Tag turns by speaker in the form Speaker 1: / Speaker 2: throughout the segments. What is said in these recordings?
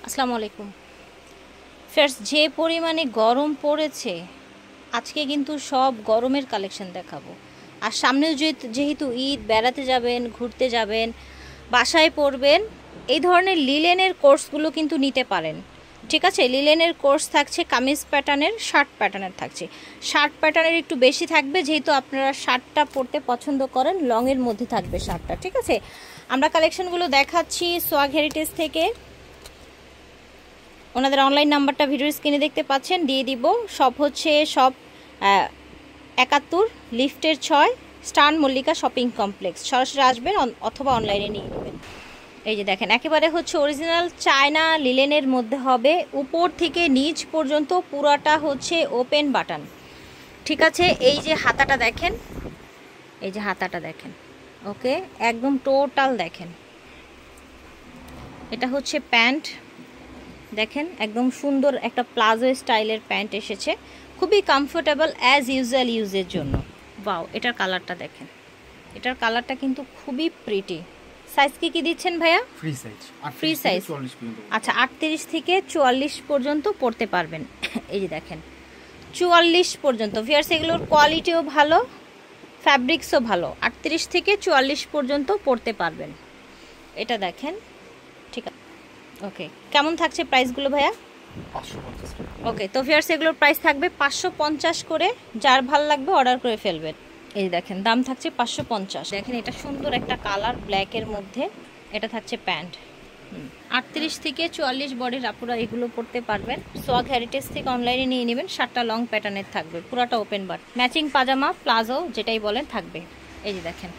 Speaker 1: আসসালামু আলাইকুম ফ্রেন্ডস, যে পরিমাণে গরম পড়েছে আজকে কিন্তু সব গরমের কালেকশন দেখাবো। আর সামনেও যেহেতু ঈদ, বেড়াতে যাবেন, ঘুরতে যাবেন, বাসায় পরবেন, এই ধরনের লিলেনের কোর্সগুলো কিন্তু নিতে পারেন। ঠিক আছে, লিলেনের কোর্স থাকছে, কামিজ প্যাটার্নের, শার্ট প্যাটার্নের থাকছে। শার্ট প্যাটার্নের একটু বেশি থাকবে যেহেতু আপনারা শার্টটা পরতে পছন্দ করেন, লংয়ের মধ্যে থাকবে শার্টটা। ঠিক আছে, আমরা কালেকশনগুলো দেখাচ্ছি সোয়াগ হেরিটেজ থেকে। ওনাদের অনলাইন নাম্বারটা ভিডিও স্ক্রিনে দেখতে পাচ্ছেন, দিয়ে দিব। সব হচ্ছে সব 71 লিফটের 6 স্টান মল্লিকা শপিং কমপ্লেক্স। সরাসরি আসবেন অথবা অনলাইনে নিয়ে নেবেন। এই যে দেখেন, একেবারে হচ্ছে অরিজিনাল চায়না লিলেনের মধ্যে হবে, উপর থেকে নিচ পর্যন্ত পুরাটা হচ্ছে ওপেন বাটন। ঠিক আছে, এই যে হাতাটা দেখেন, এই যে হাতাটা দেখেন, ওকে, একদম টোটাল দেখেন। এটা হচ্ছে প্যান্ট, দেখেন একদম সুন্দর একটা প্লাজো স্টাইলের প্যান্ট এসেছে, খুবই কমফোর্টেবল অ্যাজ ইউজুয়াল ইউজের জন্য। ওয়াও, এটার কালারটা দেখেন, এটার কালারটা কিন্তু খুবই প্রিটি। সাইজ কি দিচ্ছেন ভাইয়া?
Speaker 2: Free size.
Speaker 1: ফ্রি সাইজ, আচ্ছা 38 থেকে 44 পর্যন্ত পড়তে পারবেন। এই যে দেখেন 44 পর্যন্ত। ভিউয়ার্স, এগুলোর কোয়ালিটিও ভালো, ফ্যাব্রিক্সও ভালো। 38 থেকে 44 পর্যন্ত পড়তে পারবেন। এটা দেখেন, ঠিক আছে, ওকে। কেমন থাকছে প্রাইসগুলো ভাইয়া?
Speaker 2: 550 টাকা।
Speaker 1: ওকে, তো ভিউয়ার্স এগুলোর প্রাইস থাকবে 550 করে। যার ভাল লাগবে অর্ডার করে ফেলবেন। এই দেখেন, দাম থাকছে 550। দেখেন এটা সুন্দর একটা কালার ব্ল্যাকের মধ্যে, এটা থাকছে প্যান্ট। 38 থেকে 44 বডির আপুরা এগুলো পড়তে পারবেন। সোয়াগ হেরিটেজ থেকে অনলাইনে নিয়ে নেবেন। 7টা লং প্যাটার্নের থাকবে, পুরাটা open but, matching pyjama palazzo যেটাই বলেন থাকবে। এই যে দেখেন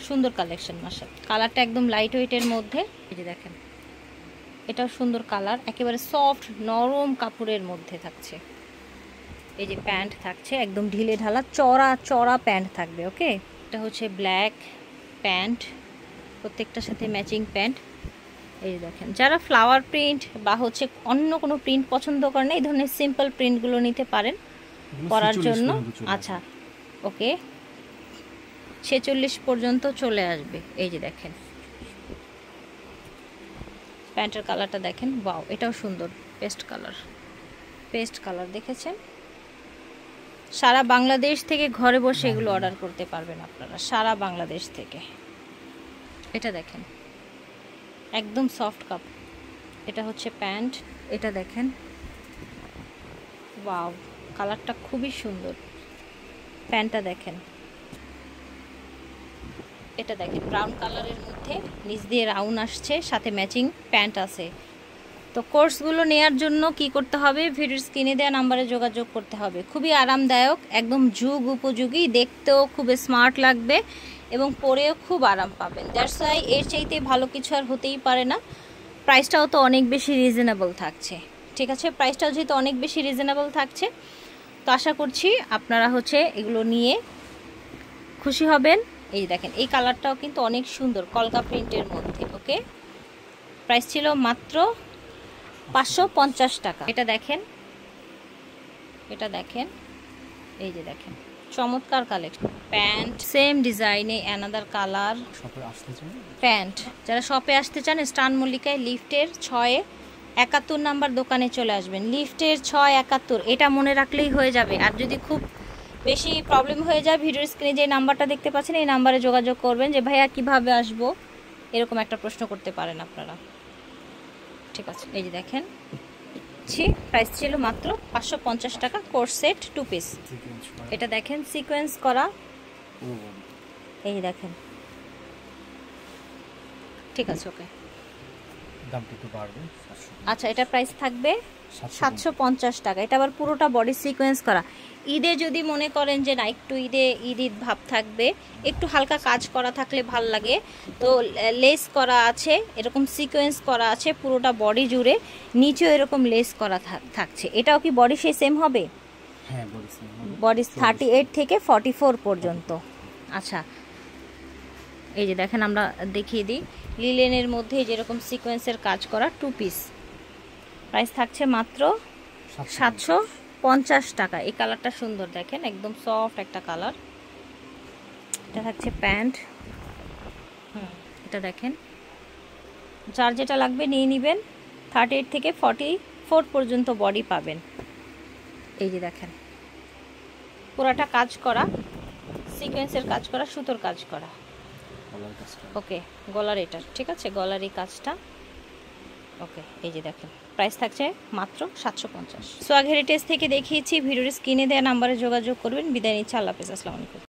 Speaker 1: সুন্দর কালেকশন, মাশাআল্লাহ। কালারটা একদম লাইট ওয়েটের মধ্যে। এই যে দেখেন, এটাও সুন্দর কালার, একেবারে সফট নরম কাপড়ের মধ্যে থাকছে। এই যে প্যান্ট থাকছে একদম ঢিলে ঢালা চড়া চড়া প্যান্ট থাকবে। ওকে, এটা হচ্ছে ব্ল্যাক প্যান্ট, প্রত্যেকটার সাথে ম্যাচিং প্যান্ট। এই যে দেখেন, যারা ফ্লাওয়ার প্রিন্ট বা হচ্ছে অন্য কোনো প্রিন্ট পছন্দ করেন, এই ধরনের সিম্পল প্রিন্টগুলো নিতে পারেন পরার জন্য। আচ্ছা, ওকে, 46 পর্যন্ত চলে আসবে। এই যে দেখেন প্যান্টের কালারটা দেখেন, ওয়াও, এটাও সুন্দর, পেস্ট কালার। পেস্ট কালার দেখেছেন? সারা বাংলাদেশ থেকে ঘরে বসে এগুলো অর্ডার করতে পারবেন আপনারা, সারা বাংলাদেশ থেকে। এটা দেখেন একদম সফট কাপড়, এটা হচ্ছে প্যান্ট। এটা দেখেন, ওয়াও, কালারটা খুবই সুন্দর। প্যান্টটা দেখেন, এটা দেখেন ব্রাউন কালারের মধ্যে, নিচ দিয়ে রাউন্ড আসছে, সাথে ম্যাচিং প্যান্ট আছে। তো কোর্সগুলো নেয়ার জন্য কি করতে হবে? ভিডিওর স্ক্রিনে দেওয়া নাম্বারে যোগাযোগ করতে হবে। খুবই আরামদায়ক, একদম যুগ উপযোগী, দেখতেও খুব স্মার্ট লাগবে এবং পরেও খুব আরাম পাবেন। দ্যাটস ওয়াই এর চাইতে ভালো কিছু আর হতেই পারে না। প্রাইসটাও তো অনেক বেশি রিজনেবল থাকছে। ঠিক আছে, প্রাইসটাও যেহেতু অনেক বেশি রিজনেবল থাকছে, তো আশা করছি আপনারা হচ্ছে এগুলো নিয়ে খুশি হবেন। এই দেখেন, এই কালারটাও কিন্তু অনেক সুন্দর, কলকা প্রিন্টের মধ্যে। ওকে, প্রাইস ছিল মাত্র 550 টাকা। এটা দেখেন, এটা দেখেন, এই যে দেখেন চমৎকার কালেকশন। প্যান্ট সেম ডিজাইনে, অ্যানাদার কালার।
Speaker 2: শপে আসতে চান?
Speaker 1: প্যান্ট যারা শপে আসতে চান, স্টান মল্লিকায় লিফটের 671 নাম্বার দোকানে চলে আসবেন। লিফটের 671, এটা মনে রাখলেই হয়ে যাবে। আর যদি খুব বেশি প্রবলেম হয়ে যায়, ভিডিওর স্ক্রিনে যে নাম্বারটা দেখতে পাচ্ছেন, এই নাম্বারে যোগাযোগ করবেন যে ভাইয়া কিভাবে আসবো, এরকম একটা প্রশ্ন করতে পারেন আপনারা। ঠিক আছে, এই যে দেখেন, প্রাইস ছিল মাত্র 550 টাকা, কোর্স সেট 2 পিস। এটা দেখেন সিকোয়েন্স করা, এই দেখেন, ঠিক আছে, ওকে,
Speaker 2: দামটা একটু বাড়বে।
Speaker 1: আচ্ছা, এটা প্রাইস থাকবে 750 টাকা। এটা আবার পুরোটা বডি সিকোয়েন্স করা। ঈদে যদি মনে করেন যে না, একটু ঈদ ভাব থাকবে, একটু হালকা কাজ করা থাকলে ভাল লাগে, তো লেস করা আছে, এরকম সিকোয়েন্স করা আছে পুরোটা বডি জুড়ে, নিচেও এরকম লেস করা থাকছে। এটাও কি বডি সেম হবে?
Speaker 2: হ্যাঁ, বডি সেম হবে।
Speaker 1: বডি 38 থেকে 44 পর্যন্ত। আচ্ছা, এই যে দেখেন, আমরা দেখিয়ে দিই, লিলেনের মধ্যে যেরকম সিকোয়েন্সের কাজ করা 2 পিস, প্রাইস থাকছে মাত্র 750 টাকা। এই কালারটা সুন্দর, দেখেন একদম সফট একটা কালার। এটা থাকছে প্যান্ট, এটা দেখেন যার যেটা লাগবে নিয়ে নেবেন। 38 থেকে 44 পর্যন্ত বডি পাবেন। এই যে দেখেন পুরাটা কাজ করা, সিকোয়েন্সের কাজ করা, সুতোর কাজ করা। ওকে, গলার এটা ঠিক আছে, গলার এই কাজটা। ওকে, এই যে দেখেন প্রাইস থাকছে মাত্র 750। সোয়াগ হেরিটেজ থেকে দেখিয়েছি, ভিডিওর স্ক্রিনে দেওয়া নাম্বারে যোগাযোগ করবেন। বিদায় নিচ্ছি, আল্লাহ হাফেজ, আসসালামু আলাইকুম।